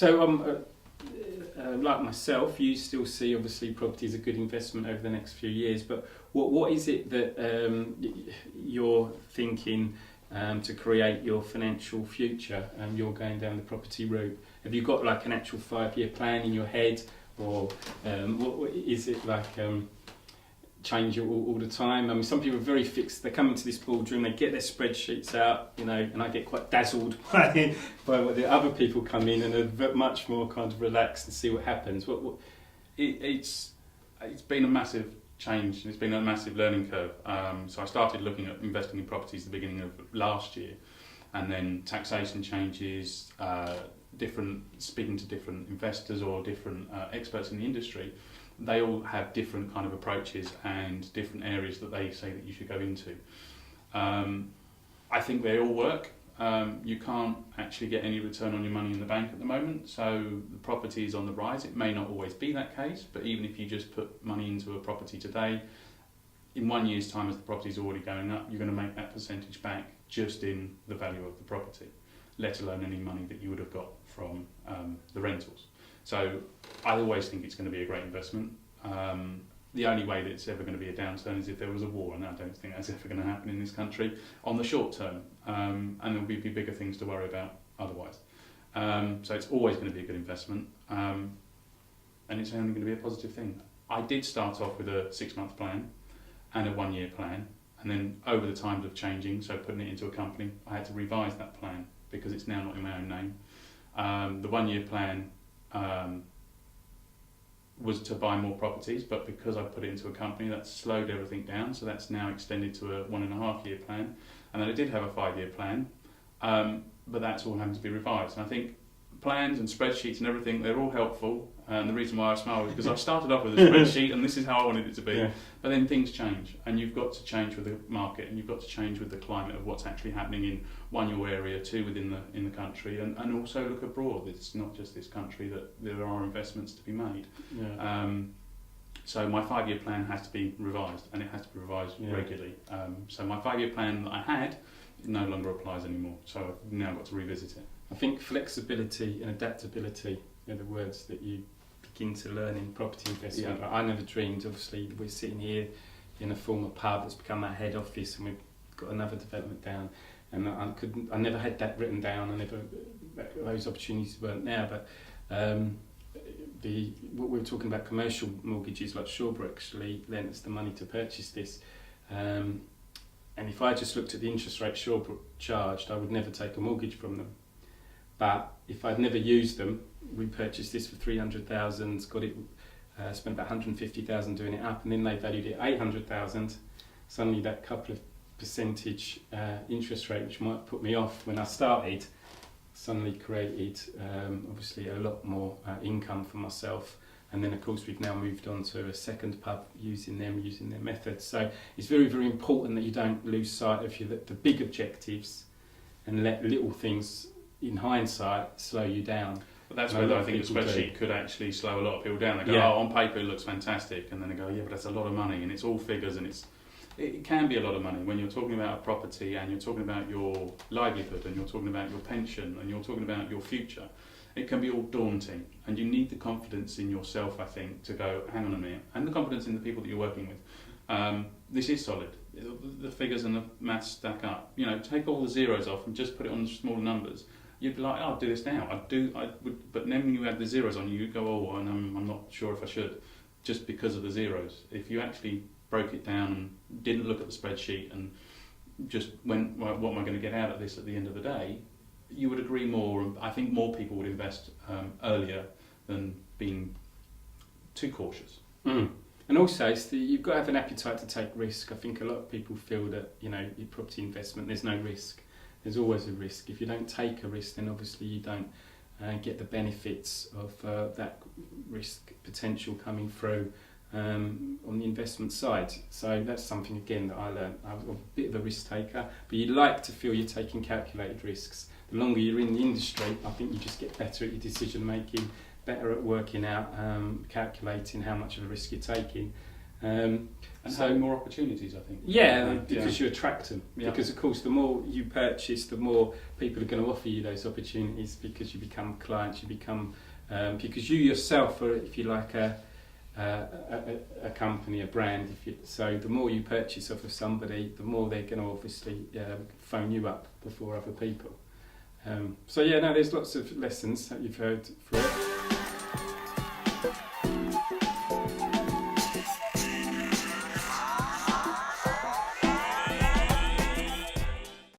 So like myself, you still see obviously property as a good investment over the next few years, but what is it that you're thinking to create your financial future? You're going down the property route. Have you got like an actual 5-year plan in your head, or what is it like? Change it all the time? I mean, some people are very fixed. They come into this boardroom, they get their spreadsheets out, you know, and I get quite dazzled by what the other people come in and are much more kind of relaxed and see what happens. It's been a massive change. It's been a massive learning curve. So I started looking at investing in properties at the beginning of last year, and then taxation changes, speaking to different investors or different experts in the industry. They all have different kind of approaches and different areas that they say that you should go into. I think they all work. You can't actually get any return on your money in the bank at the moment, so the property is on the rise. It may not always be that case, but even if you just put money into a property today, in 1 year's time as the property is already going up, you're going to make that percentage back just in the value of the property, let alone any money that you would have got from the rentals. So I always think it's going to be a great investment. The only way that it's ever going to be a downturn is if there was a war, and I don't think that's ever going to happen in this country on the short term. And there'll be bigger things to worry about otherwise. So it's always going to be a good investment, and it's only going to be a positive thing. I did start off with a 6-month plan and a 1-year plan, and then over the times of changing, so putting it into a company, I had to revise that plan because it's now not in my own name. The 1-year plan was to buy more properties, but because I put it into a company, that slowed everything down, so that's now extended to a 1.5-year plan. And then I did have a 5-year plan, but that's all having to be revised. And I think plans and spreadsheets and everything, they're all helpful, and the reason why I smile is because I started off with a spreadsheet and this is how I wanted it to be, yeah. But then things change, and you've got to change with the market, and you've got to change with the climate of what's actually happening in one, your area, two, within the country, and also look abroad. It's not just this country that there are investments to be made. Yeah. So my 5-year plan has to be revised, and it has to be revised regularly. So my 5-year plan that I had no longer applies anymore, so I've now got to revisit it. I think flexibility and adaptability are the words that you begin to learn in property investment. Yeah. I never dreamed, obviously, we're sitting here in a former pub that's become our head office, and we've got another development down, and I never had that written down. Those opportunities weren't there, but what we were talking about, commercial mortgages, like Shawbrook actually lent us the money to purchase this, and if I just looked at the interest rate Shawbrook charged, I would never take a mortgage from them. But if I'd never used them, we purchased this for 300,000, got it, spent about 150,000 doing it up, and then they valued it at 800,000. Suddenly that couple of percentage interest rate, which might put me off when I started, suddenly created obviously a lot more income for myself. And then of course we've now moved on to a second pub using their methods. So it's very, very important that you don't lose sight of the big objectives and let little things in hindsight slow you down. But that's where I think the spreadsheet could actually slow a lot of people down. They go, oh, on paper it looks fantastic, and then they go, yeah, but that's a lot of money, and it's all figures, and it can be a lot of money when you're talking about a property, and you're talking about your livelihood, and you're talking about your pension, and you're talking about your future. It can be all daunting, and you need the confidence in yourself, I think, to go, hang on a minute, and the confidence in the people that you're working with. This is solid. The figures and the maths stack up. You know, take all the zeros off and just put it on smaller numbers. You'd be like, oh, I'll do this now. I would, but then when you add the zeros on, you go, oh, and I'm not sure if I should, just because of the zeros. If you actually broke it down and didn't look at the spreadsheet and just went, well, what am I going to get out of this at the end of the day, you would agree more. And I think more people would invest earlier than being too cautious. Mm. And also, you've got to have an appetite to take risk. I think a lot of people feel that, you know, in property investment, there's no risk. There's always a risk. If you don't take a risk, then obviously you don't get the benefits of that risk potential coming through on the investment side. So that's something, again, that I learned. I was a bit of a risk taker, but you like to feel you're taking calculated risks. The longer you're in the industry, I think you just get better at your decision making, better at working out, calculating how much of a risk you're taking. And so having more opportunities, I think. yeah, because you attract them. Yeah. Because of course, the more you purchase, the more people are going to offer you those opportunities, because you become clients. You become because you yourself are, if you like, a company, a brand. So the more you purchase off of somebody, the more they're going to obviously phone you up before other people. So yeah, no, there's lots of lessons that you've heard for it.